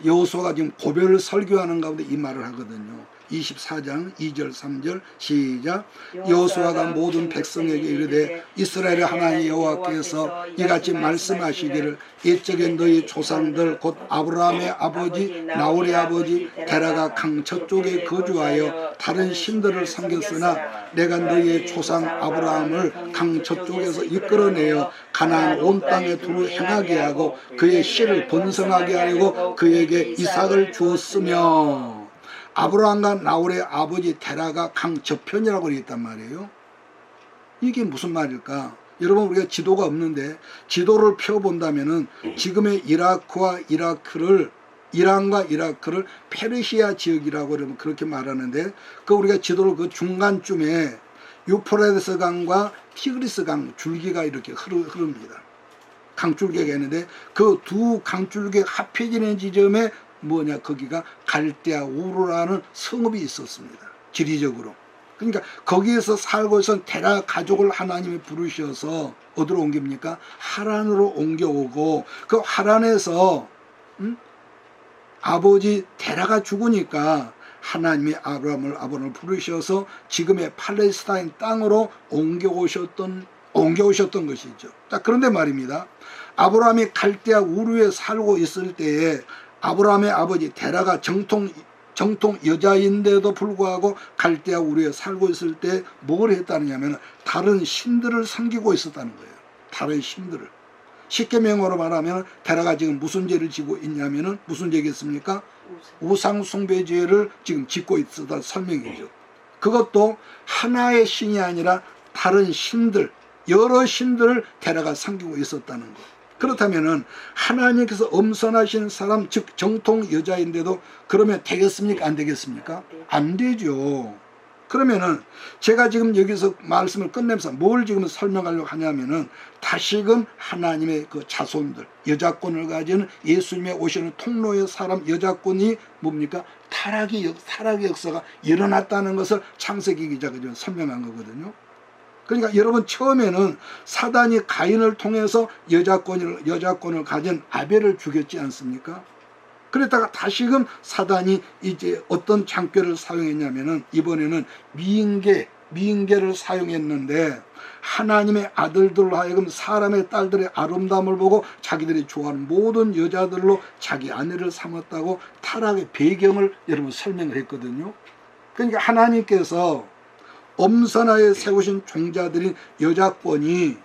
여호수아가 지금 고별 설교하는 가운데 이 말을 하거든요. 24장 2절 3절 시작. 여호수아가 모든 백성에게 이르되 이스라엘의 하나님 여호와께서 이같이 말씀하시기를 옛적에 너희 조상들 곧 아브라함의 아버지 나홀의 아버지 데라가 강 저쪽에 거주하여 다른 신들을 섬겼으나 내가 너희의 조상 아브라함을 강 저쪽에서 이끌어내어 가나안 온 땅에 두루 행하게 하고 그의 씨를 번성하게 하려고 그에게 이삭을 주었으며. 아브라함과 나홀의 아버지 데라가 강 저편이라고 그랬단 말이에요. 이게 무슨 말일까? 여러분, 우리가 지도가 없는데 지도를 펴본다면은 지금의 이란과 이라크를 페르시아 지역이라고 그러면 그렇게 말하는데, 그 우리가 지도를 그 중간쯤에 유프라테스 강과 티그리스 강 줄기가 이렇게 흐릅니다. 강줄기가 있는데 그 두 강줄기 합해지는 지점에 뭐냐, 거기가 갈대아 우르라는 성읍이 있었습니다. 지리적으로. 그러니까 거기에서 살고 있던 데라 가족을 하나님이 부르셔서 어디로 옮깁니까? 하란으로 옮겨오고, 그 하란에서 아버지 데라가 죽으니까 하나님이 아브라함을 부르셔서 지금의 팔레스타인 땅으로 옮겨오셨던 것이죠. 자, 그런데 말입니다. 아브라함이 갈대아 우르에 살고 있을 때에 아브라함의 아버지 데라가 정통 여자인데도 불구하고 갈대아 우르에 살고 있을 때 뭘 했다느냐면 다른 신들을 섬기고 있었다는 거예요. 다른 신들을. 쉽게 명어로 말하면 데라가 지금 무슨 죄를 지고 있냐면은 무슨 죄겠습니까? 우상 숭배죄를 지금 짓고 있었다는 설명이죠. 그것도 하나의 신이 아니라 다른 신들, 여러 신들을 데라가 섬기고 있었다는 것. 그렇다면은 하나님께서 엄선하신 사람, 즉 정통 여자인데도 그러면 되겠습니까? 안 되겠습니까? 안 되죠. 그러면은 제가 지금 여기서 말씀을 끝내면서 뭘 지금 설명하려고 하냐면은 다시금 하나님의 그 자손들, 여자권을 가진 예수님의 오시는 통로의 사람 여자권이 뭡니까? 타락의 역사가 일어났다는 것을 창세기 기자가 지금 설명한 거거든요. 그러니까 여러분, 처음에는 사단이 가인을 통해서 여자권을 가진 아벨을 죽였지 않습니까? 그랬다가 다시금 사단이 이제 어떤 장꾀를 사용했냐면은 이번에는 미인계를 사용했는데, 하나님의 아들들로 하여금 사람의 딸들의 아름다움을 보고 자기들이 좋아하는 모든 여자들로 자기 아내를 삼았다고 타락의 배경을 여러분 설명을 했거든요. 그러니까 하나님께서 엄선하에 세우신 종자들인 여자권이,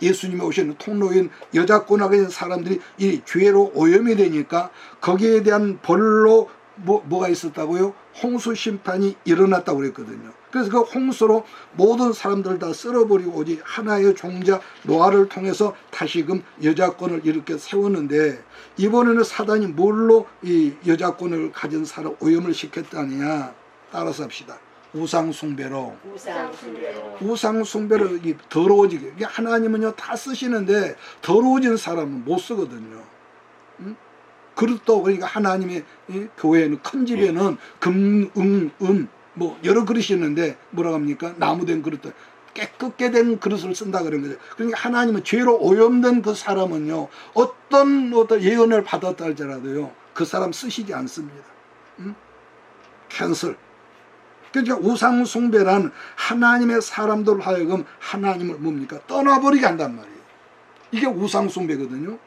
예수님이 오시는 통로인 여자권하고 있는 사람들이 이 죄로 오염이 되니까 거기에 대한 벌로 뭐가 있었다고요? 홍수 심판이 일어났다고 그랬거든요. 그래서 그 홍수로 모든 사람들을 다 쓸어버리고 오직 하나의 종자 노아를 통해서 다시금 여자권을 이렇게 세웠는데, 이번에는 사단이 뭘로 이 여자권을 가진 사람 오염을 시켰다느냐? 따라서 합시다. 우상숭배로 더러워지게. 하나님은요 다 쓰시는데 더러워진 사람은 못 쓰거든요. 그릇도, 그러니까 하나님의 교회는 큰 집에는 뭐 여러 그릇이 있는데 뭐라고 합니까? 나무된 그릇들, 깨끗게 된 그릇을 쓴다 그런 거죠. 그러니까 하나님은 죄로 오염된 그 사람은요 어떤 예언을 받았다 할지라도요 그 사람 쓰시지 않습니다. 캔슬. 그러니까 우상숭배란 하나님의 사람들 하여금 하나님을 뭡니까? 떠나버리게 한단 말이에요. 이게 우상숭배거든요.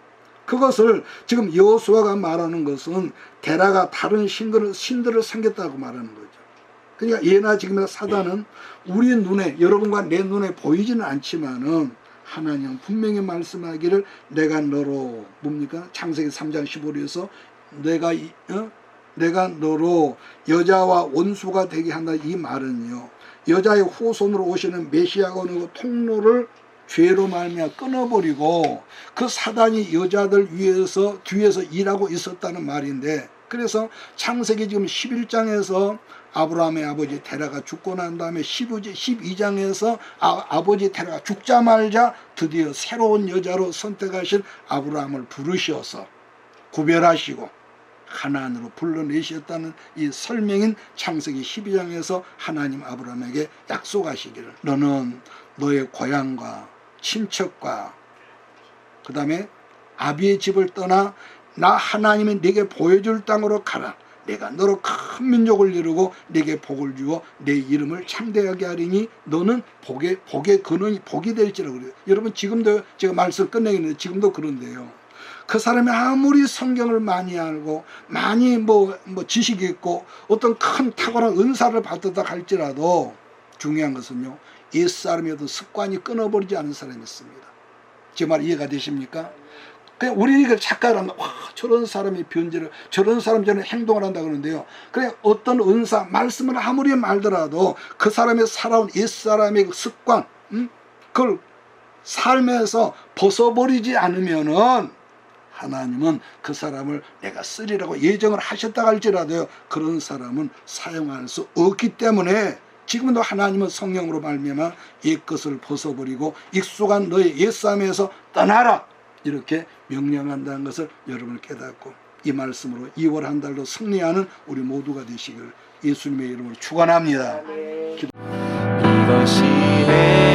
그것을 지금 여호수아가 말하는 것은 데라가 다른 신들을 섬겼다고 말하는 거죠. 그러니까 예나 지금이나 사단은 우리 눈에, 여러분과 내 눈에 보이지는 않지만은 하나님은 분명히 말씀하기를 내가 너로 뭡니까? 창세기 3장 15절에서 내가 너로 여자와 원수가 되게 한다. 이 말은요, 여자의 후손으로 오시는 메시아가 오는 그 통로를 죄로 말미암아 끊어버리고 그 사단이 여자들 뒤에서 일하고 있었다는 말인데, 그래서 창세기 지금 11장에서 아브라함의 아버지 데라가 죽고 난 다음에 12장에서 아버지 데라가 죽자마자 드디어 새로운 여자로 선택하신 아브라함을 부르셔서 구별하시고 하나님으로 불러내셨다는 이 설명인 창세기 12장에서 하나님 아브라함에게 약속하시기를 너는 너의 고향과 친척과 그 다음에 아비의 집을 떠나 나 하나님이 네게 보여줄 땅으로 가라. 내가 너로 큰 민족을 이루고 내게 복을 주어 내 이름을 창대하게 하리니 너는 복의 근원이 복이 될지라고 그래요. 여러분 지금도 제가 말씀 끝내겠는데 지금도 그런데요. 그 사람이 아무리 성경을 많이 알고 많이 뭐 지식이 있고 어떤 큰 탁월한 은사를 받았다 할지라도 중요한 것은요, 옛사람의 어떤 습관이 끊어버리지 않은 사람이 있습니다. 제 말 이해가 되십니까? 그냥 우리 이걸 착각하면 와 저런 사람이 변질을 저런 사람 저런 행동을 한다 그러는데요. 그냥 어떤 은사 말씀을 아무리 말더라도 그 사람의 살아온 옛사람의 그 습관 그걸 삶에서 벗어버리지 않으면은 하나님은 그 사람을 내가 쓰리라고 예정을 하셨다 할지라도요, 그런 사람은 사용할 수 없기 때문에 지금도 하나님은 성령으로 말미암아 옛것을 벗어버리고 익숙한 너의 옛삶에서 떠나라 이렇게 명령한다는 것을 여러분 깨닫고 이 말씀으로 2월 한 달도 승리하는 우리 모두가 되시길 예수님의 이름으로 축원합니다. 아멘. 이것이 내